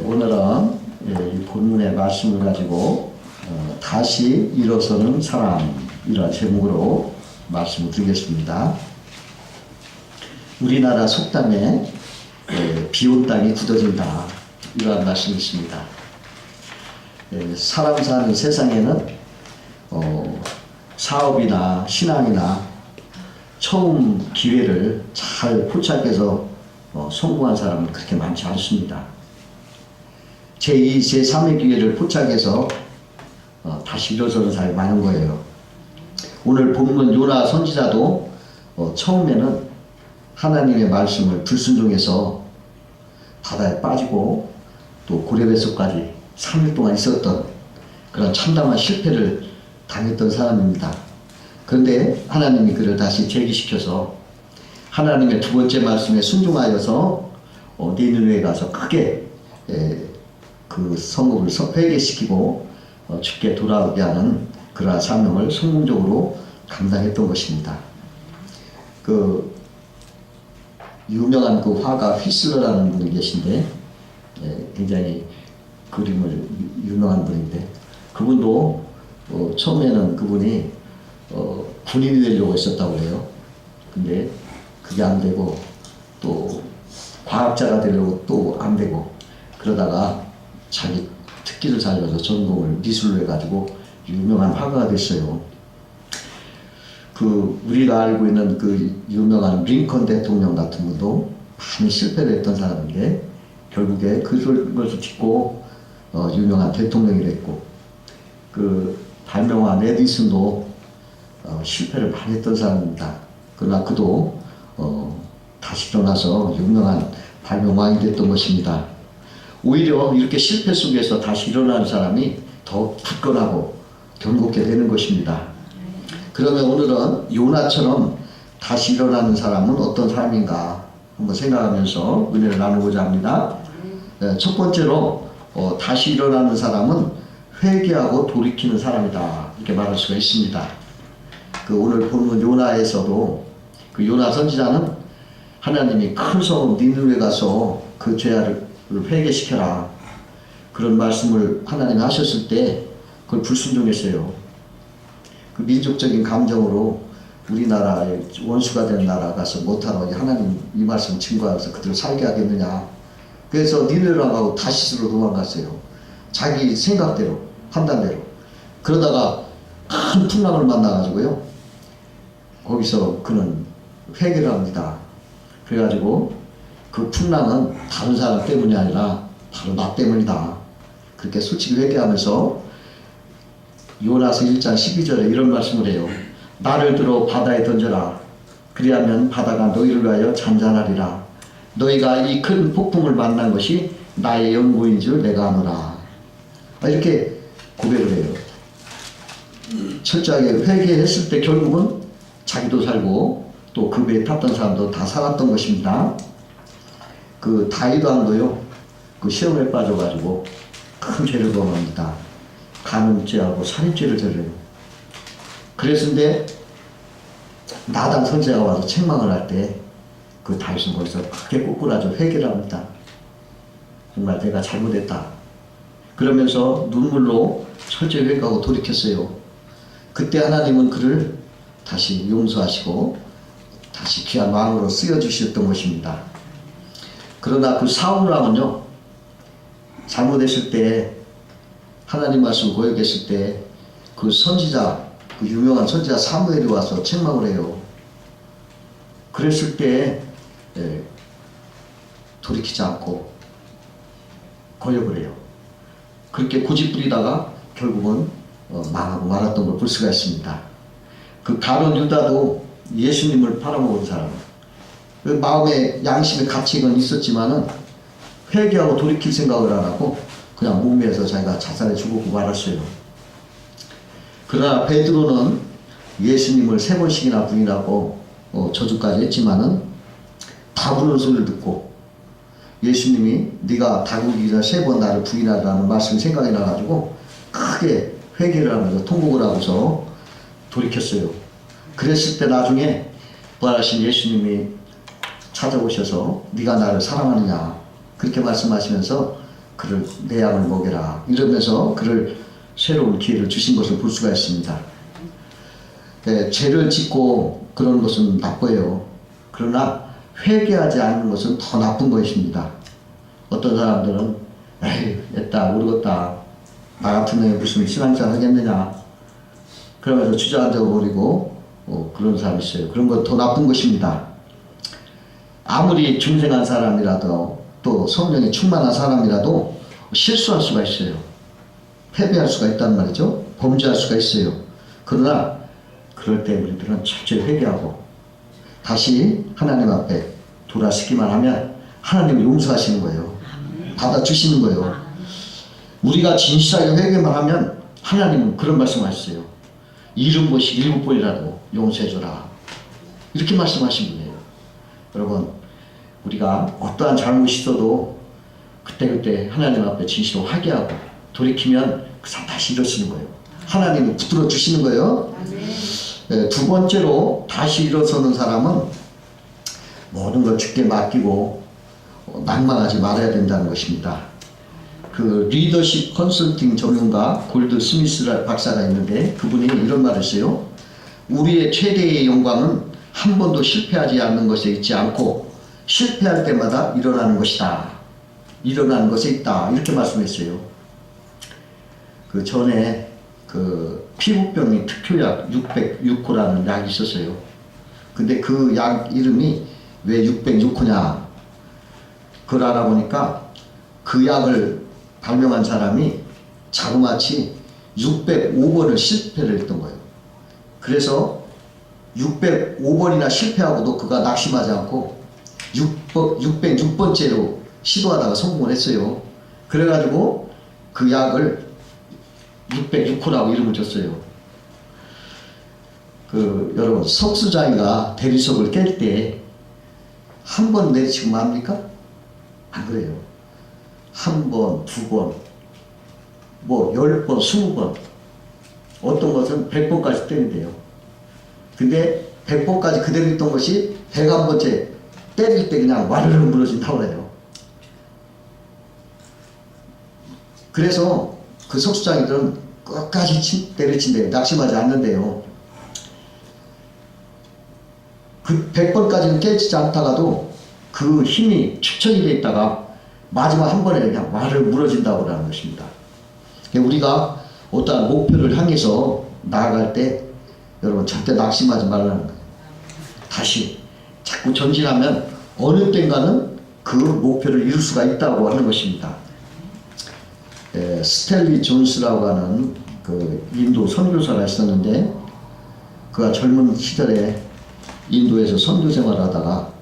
오늘은 이 본문의 말씀을 가지고 다시 일어서는 사람이라는 제목으로 말씀을 드리겠습니다. 우리나라 속담에 비온 땅이 굳어진다 이러한 말씀이 있습니다. 사람 사는 세상에는 사업이나 신앙이나 처음 기회를 잘 포착해서 성공한 사람은 그렇게 많지 않습니다. 제2, 제3의 기회를 포착해서 다시 일어서는 사람이 많은 거예요. 오늘 본문 요나 선지자도 처음에는 하나님의 말씀을 불순종해서 바다에 빠지고 또 고레베스까지 3일 동안 있었던 그런 참담한 실패를 당했던 사람입니다. 그런데 하나님이 그를 다시 재기시켜서 하나님의 두 번째 말씀에 순종하여서 니느웨에 가서 크게 그 성읍을 회개시키고 주께 돌아오게 하는 그러한 사명을 성공적으로 감당했던 것입니다. 그 유명한 그 화가 휘슬러라는 분이 계신데 굉장히 그림을 유명한 분인데 그분도 처음에는 그분이 군인이 되려고 했었다고 해요. 근데 그게 안 되고 또 과학자가 되려고 또 안 되고 그러다가 자기 특기를 살려서 전공을 미술로 해가지고 유명한 화가가 됐어요. 그 우리가 알고 있는 그 유명한 링컨 대통령 같은 분도 많이 실패를 했던 사람인데 결국에 그것을 딛고 유명한 대통령이 됐고 그 발명한 에디슨도 실패를 많이 했던 사람입니다. 그러나 그도 다시 일어나서 유명한 발명왕이 됐던 것입니다. 오히려 이렇게 실패 속에서 다시 일어나는 사람이 더 굳건하고 견고하게 되는 것입니다. 그러면 오늘은 요나처럼 다시 일어나는 사람은 어떤 사람인가 한번 생각하면서 은혜를 나누고자 합니다. 첫 번째로 다시 일어나는 사람은 회개하고 돌이키는 사람이다 이렇게 말할 수가 있습니다. 그 오늘 본문 요나에서도 그 요나 선지자는 하나님이 큰 성읍 니느웨에 가서 그 죄를 회개시켜라 그런 말씀을 하나님이 하셨을 때 그걸 불순종했어요. 그 민족적인 감정으로 우리나라의 원수가 된 나라 가서 못하라고 하나님 이 말씀 증거하면서 그들을 살게 하겠느냐. 그래서 니느웨로 가고 다시스로 도망갔어요. 자기 생각대로 판단대로. 그러다가 큰 풍랑을 만나가지고요. 거기서 그는 회개를 합니다. 그래가지고 그 풍랑은 다른 사람 때문이 아니라 바로 나 때문이다. 그렇게 솔직히 회개하면서 요나서 1장 12절에 이런 말씀을 해요. 나를 들어 바다에 던져라. 그리하면 바다가 너희를 위하여 잔잔하리라. 너희가 이 큰 폭풍을 만난 것이 나의 연고인 줄 내가 아노라. 이렇게 고백을 해요. 철저하게 회개했을 때 결국은 자기도 살고 또 그 배에 탔던 사람도 다 살았던 것입니다. 그 다윗 왕도요. 그 시험에 빠져가지고 큰 죄를 범합니다. 간음죄하고 살인죄를 저려요. 그랬는데 나단 선지자가 와서 책망을 할 때 그 다윗은 거기서 크게 꼬꾸라져 회개를 합니다. 정말 내가 잘못했다. 그러면서 눈물로 철저히 회개하고 돌이켰어요. 그때 하나님은 그를 다시 용서하시고 다시 귀한 왕으로 쓰여주셨던 것입니다. 그러나 그 사울 왕은요. 잘못했을 때 하나님 말씀 고역했을 때 그 선지자 그 유명한 선지자 사무엘이 와서 책망을 해요. 그랬을 때 돌이키지 않고 거역을 해요. 그렇게 고집부리다가 결국은 망하고 말았던 걸 볼 수가 있습니다. 그 가룟 유다도 예수님을 팔아먹은 사람. 그 마음에 양심의 가치가 있었지만은 회개하고 돌이킬 생각을 안 하고 그냥 목매에서 자기가 자살해 죽었고 말았어요. 그러나 베드로는 예수님을 3번씩이나 부인하고 저주까지 했지만은 다 부르는 소리를 듣고 예수님이 네가 다구기 전에 3번 나를 부인하라는 말씀이 생각이 나가지고 크게 회개를 하면서 통곡을 하고서 돌이켰어요. 그랬을 때 나중에 부활하신 예수님이 찾아오셔서 네가 나를 사랑하느냐 그렇게 말씀하시면서 그를 내 양을 먹여라 이러면서 그를 새로운 기회를 주신 것을 볼 수가 있습니다. 네, 죄를 짓고 그런 것은 나빠요. 그러나 회개하지 않는 것은 더 나쁜 것입니다. 어떤 사람들은 에이 됐다 모르겠다 나 같은 애 무슨 신앙생활 하겠느냐 그러면서 주저앉아 버리고 그런 사람이 있어요. 그런 건 더 나쁜 것입니다. 아무리 중생한 사람이라도 또 성령이 충만한 사람이라도 실수할 수가 있어요. 패배할 수가 있단 말이죠. 범죄할 수가 있어요. 그러나 그럴 때 우리들은 철저히 회개하고 다시 하나님 앞에 돌아서기만 하면 하나님이 용서하시는 거예요. 받아주시는 거예요. 우리가 진실하게 회개만 하면 하나님은 그런 말씀하셨어요. 잃은 것이 7번이라도 용서해줘라. 이렇게 말씀하신 분이에요. 여러분 우리가 어떠한 잘못이 있어도 그때그때 하나님 앞에 진실로 회개하고 돌이키면 그 사람 다시 일어서는 거예요. 하나님은 붙들어 주시는 거예요. 네, 두 번째로 다시 일어서는 사람은 모든 걸 주께 맡기고 낭만하지 말아야 된다는 것입니다. 그 리더십 컨설팅 전문가 골드 스미스 박사가 있는데 그분이 이런 말을 했어요. 우리의 최대의 영광은 한 번도 실패하지 않는 것에 있지 않고 실패할 때마다 일어나는 것이다. 일어나는 것에 있다. 이렇게 말씀했어요. 그 전에 그 피부병의 특효약 606호라는 약이 있었어요. 근데 그 약 이름이 왜 606호냐? 그걸 알아보니까 그 약을 발명한 사람이 자그마치 605번을 실패를 했던 거예요. 그래서 605번이나 실패하고도 그가 낙심하지 않고 606번째로 시도하다가 성공을 했어요. 그래가지고 그 약을 606호라고 이름을 줬어요. 여러분 석수자이가 대리석을 깰 때 한 번 내리치고 맙니까? 안 그래요. 한 번, 두 번, 뭐 10번, 20번 어떤 것은 100번까지 때린대요. 근데 100번까지 그대로 있던 것이 101번째 때릴 때 그냥 와르르 무너진다고 해요. 그래서 그 석수장이들은 끝까지 때려친대요. 낙심하지 않는데요. 그 100번까지는 깨지지 않다가도 그 힘이 축적이 되어 있다가 마지막 한 번에 그냥 와르르 무너진다고 하는 것입니다. 우리가 어떠한 목표를 향해서 나아갈 때 여러분 절대 낙심하지 말라는 거예요. 다시 자꾸 전진하면 어느 때인가는 그 목표를 이룰 수가 있다고 하는 것입니다. 스탠리 존스라고 하는 그 인도 선교사가 있었는데 그가 젊은 시절에 인도에서 선교 생활을 하다가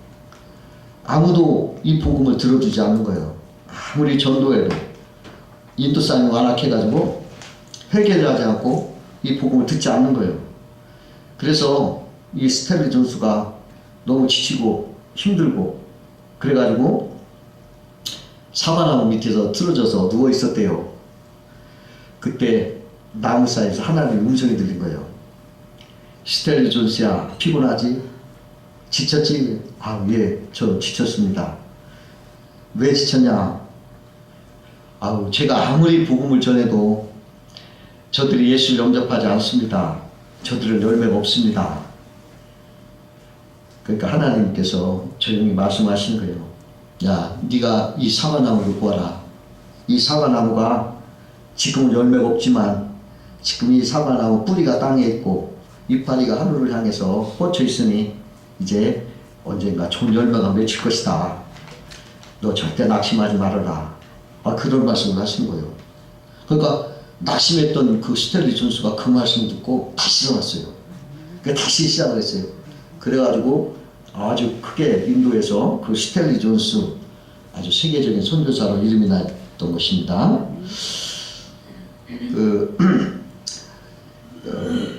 아무도 이 복음을 들어주지 않는 거예요. 아무리 전도해도 인도 사람이 완악해가지고 회개를 하지 않고 이 복음을 듣지 않는 거예요. 그래서 이 스탠리 존스가 너무 지치고 힘들고 그래가지고 사과나무 밑에서 틀어져서 누워 있었대요. 그때 나무 사이에서 하나님의 음성이 들린 거예요. 스탠리 존스야, 피곤하지? 지쳤지? 아, 예, 저 지쳤습니다. 왜 지쳤냐? 아우, 제가 아무리 복음을 전해도 저들이 예수를 영접하지 않습니다. 저들은 열매가 없습니다. 그러니까 하나님께서 조용히 말씀하시는 거예요. 야, 네가 이 사과나무를 보아라. 이 사과나무가 지금은 열매가 없지만 지금 이 사과나무 뿌리가 땅에 있고 이파리가 하늘을 향해서 뻗쳐 있으니 이제 언젠가 좋은 열매가 맺힐 것이다. 너 절대 낙심하지 말아라. 그런 말씀을 하신 거예요. 그러니까 낙심했던 그 스탠리 존스가 그 말씀을 듣고 다시 일어났어요. 다시 시작을 했어요. 그래가지고 아주 크게 인도에서 그 스탠리 존스 아주 세계적인 선교사로 이름이 났던 것입니다.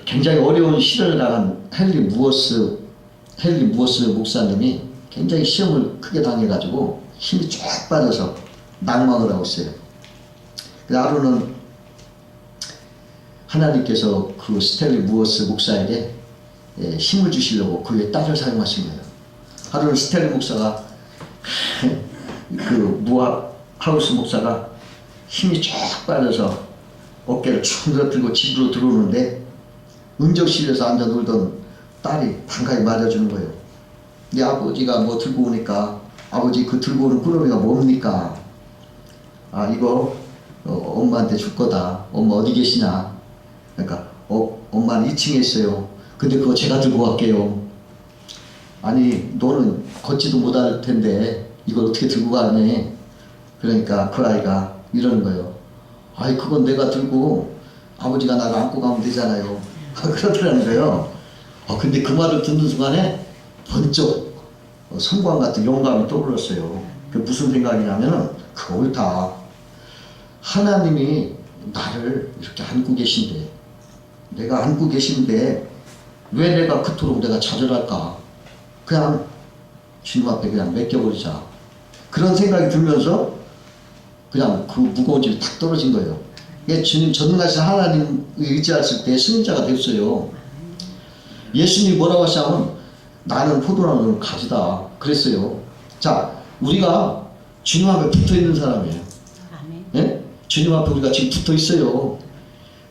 굉장히 어려운 시련을 당한 헨리 무어스 목사님이 굉장히 시험을 크게 당해가지고 힘이 쫙 빠져서 낙망을 하고 있어요. 하루는 하나님께서 그 스탠리 무어스 목사에게 힘을 주시려고 그의 딸을 사용하신 거예요. 하루는 스탠리 목사가 그 무하우스 목사가 힘이 쫙 빠져서 어깨를 축 늘어뜨리고 집으로 들어오는데 응접실에서 앉아 놀던 딸이 반가게 맞아주는 거예요. 네 아버지가 뭐 들고 오니까 아버지 그 들고 오는 꾸러미가 뭡니까? 아 이거 엄마한테 줄 거다. 엄마 어디 계시냐? 그러니까 엄마는 2층에 있어요. 근데 그거 제가 들고 갈게요. 아니 너는 걷지도 못할 텐데 이걸 어떻게 들고 가니? 그러니까 그 아이가 이러는 거예요. 아이 그건 내가 들고 아버지가 나를 안고 가면 되잖아요. 그러더라는 거예요. 근데 그 말을 듣는 순간에 번쩍 성광 같은 영감이 떠올랐어요. 그 무슨 생각이냐면은 그 옳다. 하나님이 나를 이렇게 안고 계신데 내가 안고 계신데 왜 내가 그토록 내가 좌절할까? 그냥 주님 앞에 그냥 맡겨버리자. 그런 생각이 들면서 그냥 그 무거운 짐이 탁 떨어진 거예요. 주님 전능하신 하나님 의지했을 때 승리자가 됐어요. 예수님이 뭐라고 하시냐면 나는 포도나무를 가지다 그랬어요. 자, 우리가 주님 앞에 붙어있는 사람이에요. 예? 주님 앞에 우리가 지금 붙어있어요.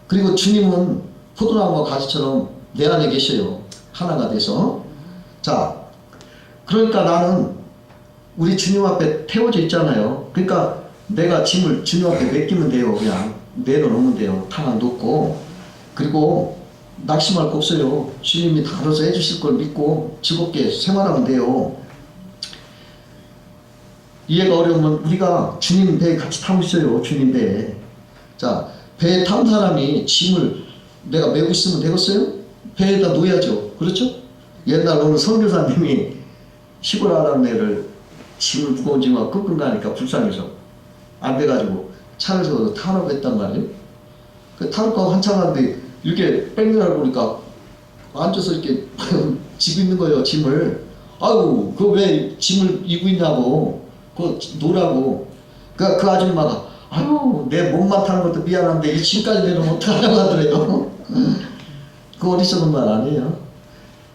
그리고 주님은 포도나무와 가지처럼 내 안에 계셔요. 하나가 돼서. 자, 그러니까 나는 우리 주님 앞에 태워져 있잖아요. 그러니까 내가 짐을 주님 앞에 맡기면 돼요. 그냥 내려놓으면 돼요. 타만 놓고. 그리고 낙심할 거 없어요. 주님이 다 알아서 해주실 걸 믿고 즐겁게 생활하면 돼요. 이해가 어려우면 우리가 주님 배에 같이 타고 있어요. 주님 배에. 자, 배에 탄 사람이 짐을 내가 메고 있으면 되겠어요? 배에다 놓아야죠. 그렇죠? 옛날 어느 선교사님이 시골 아람네를 짐을 무거운 짐을 끙끙 가니까 불쌍해서 안 돼가지고 차를 세워서 타라고 했단 말이에요. 그 타고 한참 하는데 이렇게 뺑느라고 보니까 앉아서 이렇게 지고 있는 거예요. 짐을. 아유 그거 왜 짐을 이고 있냐고. 그거 놓으라고. 그 아줌마가 아유 내 몸만 타는 것도 미안한데 이 짐까지 내려면 어떡하냐고 하더래요. 그 어리석은 말 아니에요.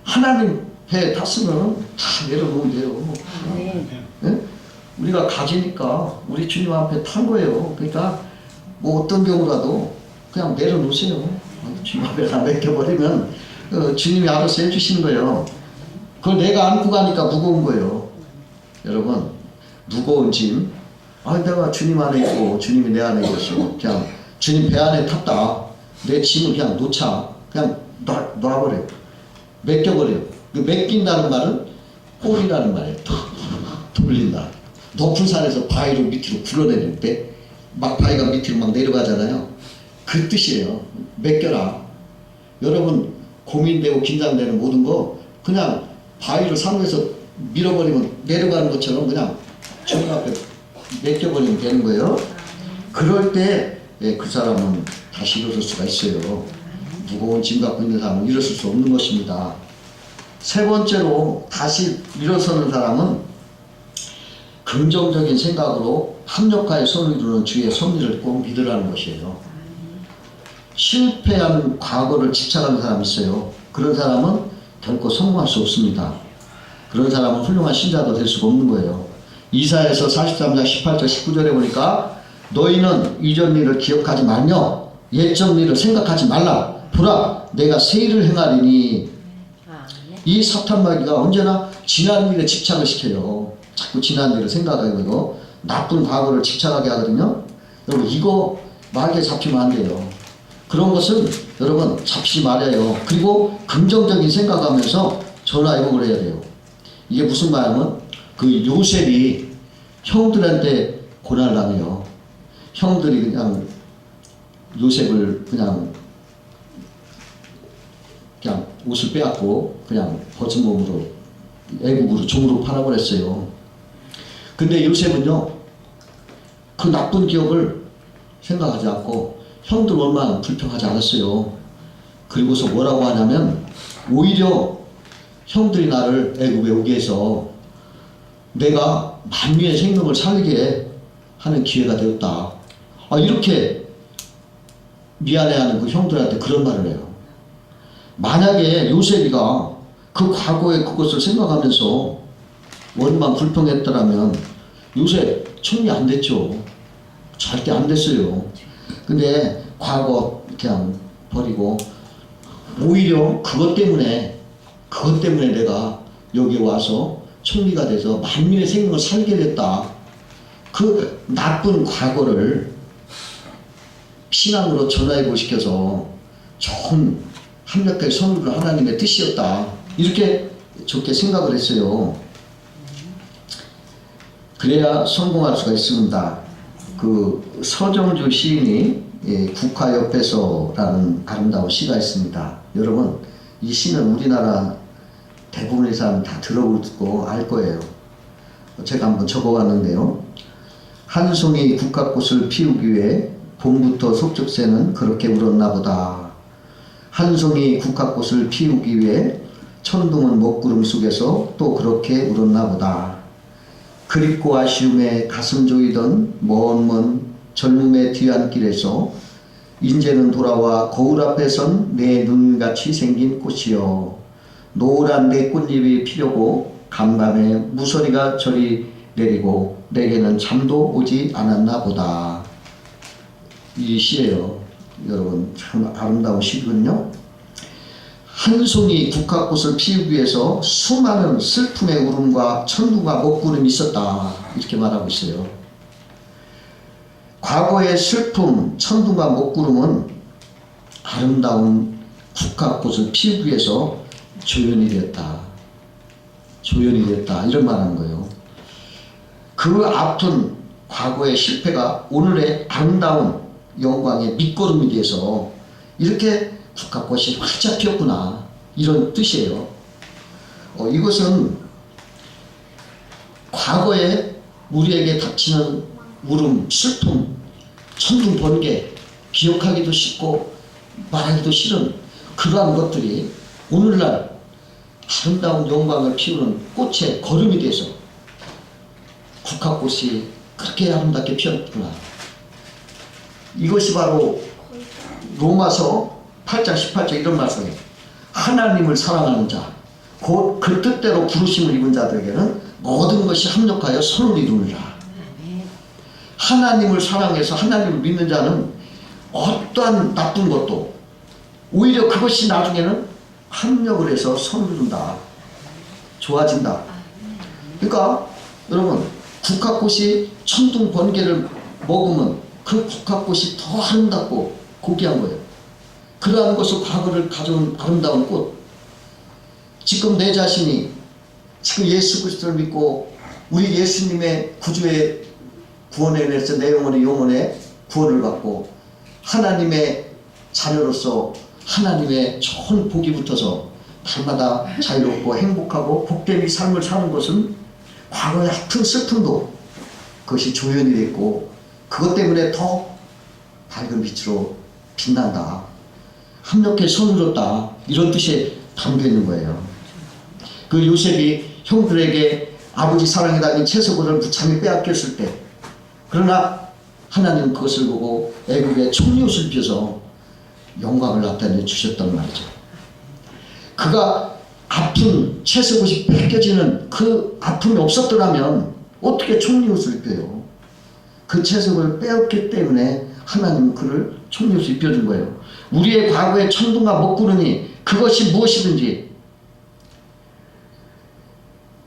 하나님 배에 탔으면 다 내려놓으면 돼요. 네? 우리가 가지니까 우리 주님 앞에 탄 거예요. 그러니까 뭐 어떤 경우라도 그냥 내려놓으세요. 주님 앞에 다 맡겨버리면 주님이 알아서 해주시는 거예요. 그걸 내가 안고 가니까 무거운 거예요. 여러분 무거운 짐 내가 주님 안에 있고 주님이 내 안에 계시고 그냥 주님 배 안에 탔다. 내 짐을 그냥 놓자. 그냥 놔버려요. 맡겨버려요. 그 맡긴다는 말은 홀이라는 말이에요. 돌린다. 높은 산에서 바위로 밑으로 굴러내릴 때 막 바위가 밑으로 막 내려가잖아요. 그 뜻이에요. 맡겨라. 여러분 고민되고 긴장되는 모든 거 그냥 바위로 산에서 밀어버리면 내려가는 것처럼 그냥 주님 앞에 맡겨버리면 되는 거예요. 그럴 때 그 사람은 다시 일어설 수가 있어요. 무거운 짐 갖고 있는 사람은 일어설 수 없는 것입니다. 세 번째로 다시 일어서는 사람은 긍정적인 생각으로 합력하여 손을 이루는 주의 섭리를 꼭 믿으라는 것이에요. 실패한 과거를 집착하는 사람이 있어요. 그런 사람은 결코 성공할 수 없습니다. 그런 사람은 훌륭한 신자도 될 수가 없는 거예요. 이사야서 43장 18절 19절에 보니까 너희는 이전 일을 기억하지 말며 옛적 일을 생각하지 말라. 보라 내가 새 일을 행하리니. 이 사탄마귀가 언제나 지난 일에 집착을 시켜요. 자꾸 지난 일을 생각하게 되고 나쁜 과거를 집착하게 하거든요. 여러분 이거 마귀에 잡히면 안 돼요. 그런 것은 여러분 잡히지 말아요. 그리고 긍정적인 생각하면서 전화위복을 해야 돼요. 이게 무슨 말이냐면 그 요셉이 형들한테 고난을 당해요. 형들이 그냥 요셉을 그냥 옷을 빼앗고 그냥 벗은 몸으로 애국으로 종으로 팔아버렸어요. 근데 요셉은요 그 나쁜 기억을 생각하지 않고 형들 얼마나 불평하지 않았어요. 그리고서 뭐라고 하냐면 오히려 형들이 나를 애국에 오게 해서 내가 만유의 생명을 살리게 하는 기회가 되었다. 이렇게 미안해하는 그 형들한테 그런 말을 해요. 만약에 요셉이가 그 과거의 그것을 생각하면서 원만 불평했더라면 요셉 총리 안 됐죠. 절대 안 됐어요. 근데 과거 그냥 버리고 오히려 그것 때문에 내가 여기 와서 총리가 돼서 만민의 생명을 살게 됐다. 그 나쁜 과거를 신앙으로 전화해보시켜서 좋은 합력하게 선물을 하나님의 뜻이었다. 이렇게 좋게 생각을 했어요. 그래야 성공할 수가 있습니다. 그 서정주 시인이 국화 옆에서라는 아름다운 시가 있습니다. 여러분 이 시는 우리나라 대부분의 사람 다 들어보고 알 거예요. 제가 한번 적어봤는데요. 한 송이 국화꽃을 피우기 위해 봄부터 속적새는 그렇게 울었나 보다. 한 송이 국화꽃을 피우기 위해 천둥은 먹구름 속에서 또 그렇게 울었나 보다. 그립고 아쉬움에 가슴 조이던 먼 젊음의 뒤안길에서 인제는 돌아와 거울 앞에 선 내 눈같이 생긴 꽃이여. 노란 내 꽃잎이 피려고 간밤에 무서리가 저리 내리고 내게는 잠도 오지 않았나 보다. 이 시예요. 여러분 참 아름다운 시거든요. 한 송이 국화꽃을 피우기 위해서 수많은 슬픔의 울음과 천둥과 먹구름이 있었다. 이렇게 말하고 있어요. 과거의 슬픔, 천둥과 먹구름은 아름다운 국화꽃을 피우기 위해서 조연이 됐다. 조연이 됐다. 이런 말하는 거예요. 그 아픈 과거의 실패가 오늘의 아름다운 영광의 밑거름이 돼서 이렇게 국화꽃이 활짝 피었구나. 이런 뜻이에요. 이것은 과거에 우리에게 닥치는 울음, 슬픔, 천둥, 번개, 기억하기도 쉽고 말하기도 싫은 그러한 것들이 오늘날 아름다운 영광을 피우는 꽃의 거름이 돼서 국화꽃이 그렇게 아름답게 피었구나. 이것이 바로 로마서 8장 18절 이런 말씀이에요. 하나님을 사랑하는 자, 곧 그 뜻대로 부르심을 입은 자들에게는 모든 것이 합력하여 선을 이루느라. 하나님을 사랑해서 하나님을 믿는 자는 어떠한 나쁜 것도 오히려 그것이 나중에는 합력을 해서 선을 이룬다. 좋아진다. 그러니까 여러분 국화꽃이 천둥 번개를 먹으면 그 국화꽃이 더 아름답고 고귀한 거예요. 그러한 것을 과거를 가져온 아름다운 꽃. 지금 내 자신이 지금 예수 그리스도를 믿고 우리 예수님의 구주의 구원에 대해서 내 영혼의 구원을 받고 하나님의 자녀로서 하나님의 좋은 복이 붙어서 날마다 자유롭고 행복하고 복된 이 삶을 사는 것은 과거의 아픈 슬픔도 그것이 조연이 됐고 그것 때문에 더 밝은 빛으로 빛난다. 합력해 손을었다. 이런 뜻이 담겨 있는 거예요. 그 요셉이 형들에게 아버지 사랑에 담긴 채소를 무참히 빼앗겼을 때 그러나 하나님은 그것을 보고 애국의 총리옷을 입혀서 영광을 나타내 주셨단 말이죠. 그가 아픈 채색옷이 뺏겨지는 그 아픔이 없었더라면 어떻게 총리옷을 입혀요? 그 채색을 빼앗기 때문에 하나님은 그를 총리옷을 입혀준 거예요. 우리의 과거의 천둥과 먹구름이 그것이 무엇이든지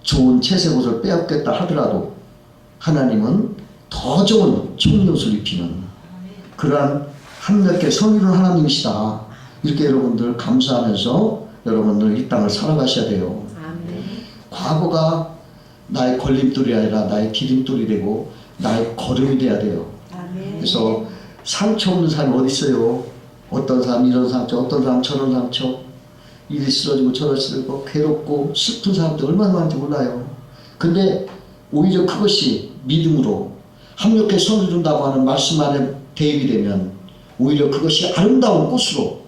좋은 채색옷을 빼앗겠다 하더라도 하나님은 더 좋은 총리옷을 입히는 그러한 합력의 성의로운 하나님이시다. 이렇게 여러분들 감사하면서 여러분들 이 땅을 살아가셔야 돼요. 아멘. 과거가 나의 걸림돌이 아니라 나의 디딤돌이 되고 나의 걸음이 돼야 돼요. 아멘. 그래서 상처 없는 사람이 어디 있어요? 어떤 사람 이런 상처, 어떤 사람 저런 상처, 이리 쓰러지고 저리 쓰러지고 괴롭고 슬픈 사람들 얼마나 많은지 몰라요. 근데 오히려 그것이 믿음으로 합력해 손을 준다고 하는 말씀 안에 대입이 되면 오히려 그것이 아름다운 꽃으로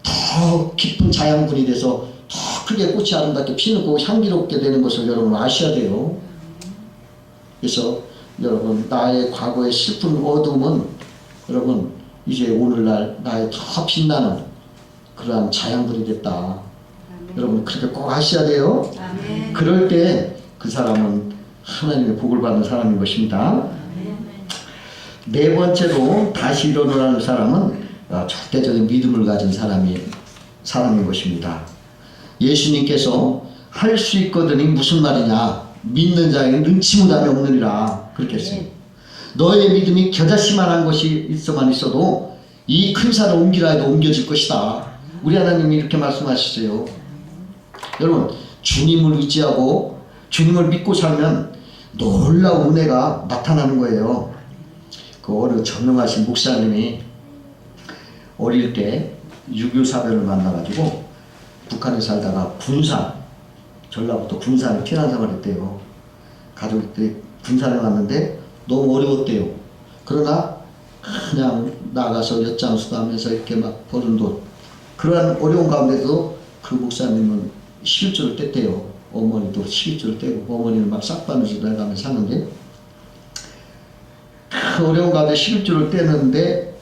더 깊은 자양분이 돼서 더 크게 꽃이 아름답게 피고 향기롭게 되는 것을 여러분 아셔야 돼요. 그래서 여러분 나의 과거의 슬픈 어둠은 여러분 이제 오늘날 나의 더 빛나는 그러한 자양분이 됐다. 아멘. 여러분 그렇게 꼭 아셔야 돼요. 아멘. 그럴 때 그 사람은 하나님의 복을 받는 사람인 것입니다. 아멘. 네 번째로 다시 일어나는 사람은 절대적인 믿음을 가진 사람인 것입니다. 예수님께서 할 수 있거든이 무슨 말이냐? 믿는 자에게 능치 못함이 없느니라 그렇게 했어요. 너의 믿음이 겨자씨만한 것이 있어도 이 큰 산을 옮기라 해도 옮겨질 것이다. 우리 하나님이 이렇게 말씀하셨어요. 여러분, 주님을 의지하고 주님을 믿고 살면 놀라운 은혜가 나타나는 거예요. 그 어느 전능하신 목사님이 어릴 때 6.25 사변을 만나가지고 북한에 살다가 군산, 전라북도 군산에 피난생활을 했대요. 가족들이 군산에 왔는데 너무 어려웠대요. 그러나 그냥 나가서 엿장수하면서 이렇게 막 버는 돈, 그러한 어려운 가운데도 그 목사님은 11조를 뗐대요. 어머니도 11조를 떼고 어머니는 막 싹바느질 해가면서 사는데, 그 어려운 가운데 11조를 떼는데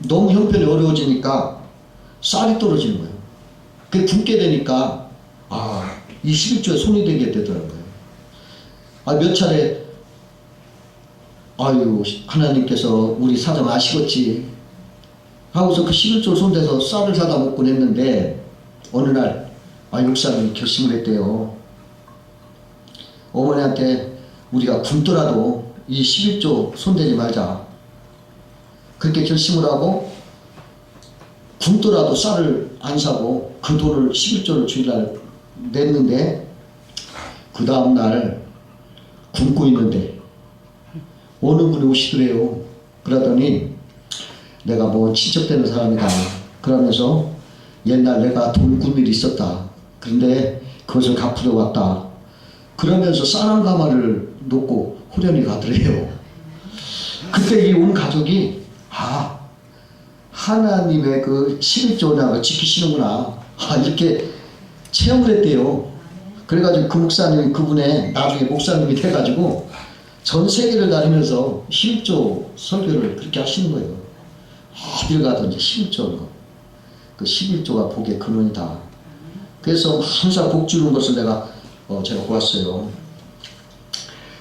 너무 형편이 어려워지니까 쌀이 떨어지는 거예요. 그게 굶게 되니까 이 11조에 손이 되게 되더라고요. 몇 차례 아유 하나님께서 우리 사정 아시겠지 하고서 그 11조 손대서 쌀을 사다 먹곤 했는데, 어느 날 육사님이 결심을 했대요. 어머니한테 우리가 굶더라도 이 11조 손대지 말자. 그렇게 결심을 하고 굶더라도 쌀을 안 사고 그 돈을 11조를 주일날 냈는데, 그 다음날 굶고 있는데 어느 분이 오시더래요. 그러더니 내가 뭐 친척되는 사람이다 그러면서 옛날 내가 돈 꾼 일이 있었다. 그런데 그것을 갚으러 왔다. 그러면서 쌀 한 가마를 놓고 후련히 가더래요. 그때 이 온 가족이 하나님의 그 11조량을 지키시는구나 이렇게 체험을 했대요. 그래가지고 그 목사님이 그분의 나중에 목사님이 돼가지고 전 세계를 다니면서 11조 설교를 그렇게 하시는 거예요. 어딜 가든지 11조, 그 11조가 복의 근원이다. 그래서 항상 복 주는 것을 제가 보았어요.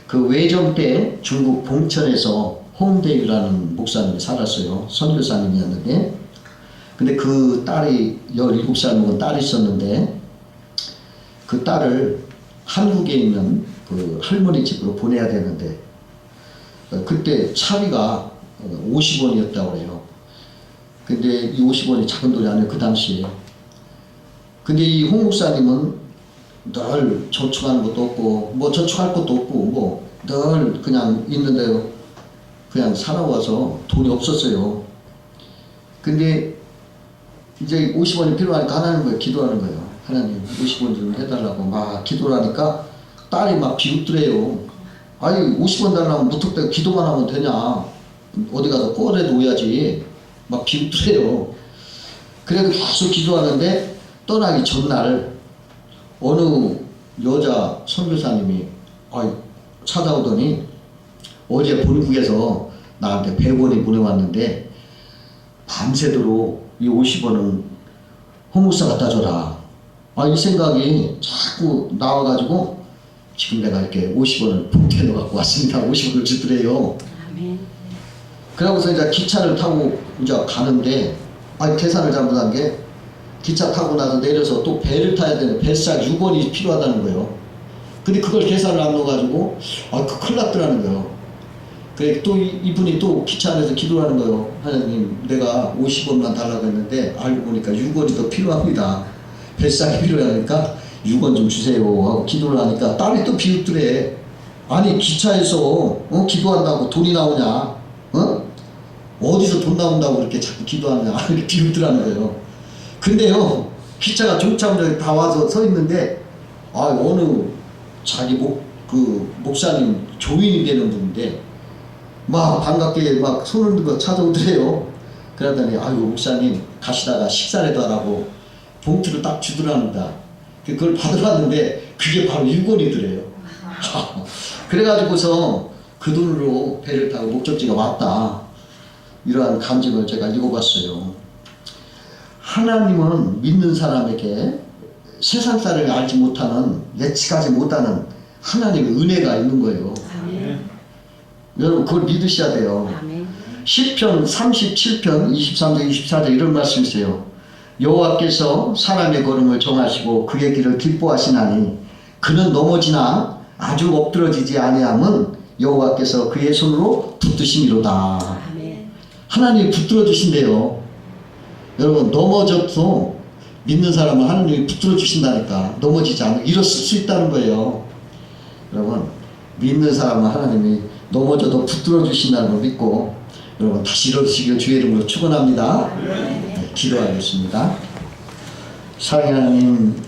그 외정 때 중국 봉천에서 홍대유라는 목사님이 살았어요. 선교사님이었는데, 근데 그 딸이 17살 먹은 딸이 있었는데, 그 딸을 한국에 있는 그 할머니 집으로 보내야 되는데, 그때 차비가 50원이었다고 그래요. 근데 이 50원이 작은 돈이 아니에요, 그 당시에. 근데 이 홍 목사님은 늘 저축하는 것도 없고, 뭐 저축할 것도 없고, 뭐 늘 그냥 있는데요. 그냥 살아와서 돈이 없었어요. 근데 이제 50원이 필요하니까 하나님 거예요. 기도하는 거예요. 하나님 50원 좀 해달라고 막 기도를 하니까 딸이 막 비웃더래요. 아니 50원 달라면 무턱대고 기도만 하면 되냐, 어디 가서 꺼내 놓아야지, 막 비웃더래요. 그래도 계속 기도하는데 떠나기 전날 어느 여자 선교사님이 찾아오더니 어제 본국에서 나한테 100원이 보내왔는데 밤새도록 이 50원은 홍무사 갖다 줘라. 이 생각이 자꾸 나와가지고 지금 내가 이렇게 50원을 봉투에 넣어갖고 왔습니다. 50원을 주더래요. 그러고서 이제 기차를 타고 이제 가는데 계산을 잘못한 게, 기차 타고 나서 내려서 또 배를 타야 되는데 배싹 6원이 필요하다는 거예요. 근데 그걸 계산을 안 넣어가지고 큰일 났더라는 거예요. 그래 또 이분이 또 기차 안에서 기도를 하는 거예요. 하나님 내가 50원만 달라고 했는데 알고 보니까 6원이 더 필요합니다. 뱃살이 필요하니까 6원 좀 주세요 하고 기도를 하니까 딸이 또 비웃더래. 아니 기차에서 기도한다고 돈이 나오냐, 어디서 돈 나온다고 이렇게 자꾸 기도하냐 이렇게 비웃더라는 거예요. 근데요 기차가 종착역에 다 와서 서 있는데 어느 자기 목사님 조인이 되는 분인데 막 반갑게 막 손을 들고 찾아오더래요. 그러더니 목사님 가시다가 식사라도 하라고 봉투를 딱 주더랍니다. 그걸 받아봤는데 그게 바로 6원이더래요. 그래가지고서 그 돈으로 배를 타고 목적지가 왔다. 이러한 간증을 제가 읽어봤어요. 하나님은 믿는 사람에게 세상 사람이 알지 못하는, 예측하지 못하는 하나님의 은혜가 있는 거예요. 아멘. 여러분 그걸 믿으셔야 돼요. 아멘. 시편 37편 23절 24절 이런 말씀이 있어요. 여호와께서 사람의 걸음을 정하시고 그의 길을 기뻐하시나니 그는 넘어지나 아주 엎드러지지 아니함은 여호와께서 그의 손으로 붙드심이로다. 아멘. 하나님이 붙들어 주신대요. 여러분 넘어져도 믿는 사람은 하나님이 붙들어 주신다니까. 넘어지지 않고 일어설 수 있다는 거예요. 여러분 믿는 사람은 하나님이 넘어져도 붙들어 주신다는 걸 믿고 여러분 다시 일어서시길 주의 이름으로 축원합니다. 네, 기도하겠습니다. 사랑하는 하나님,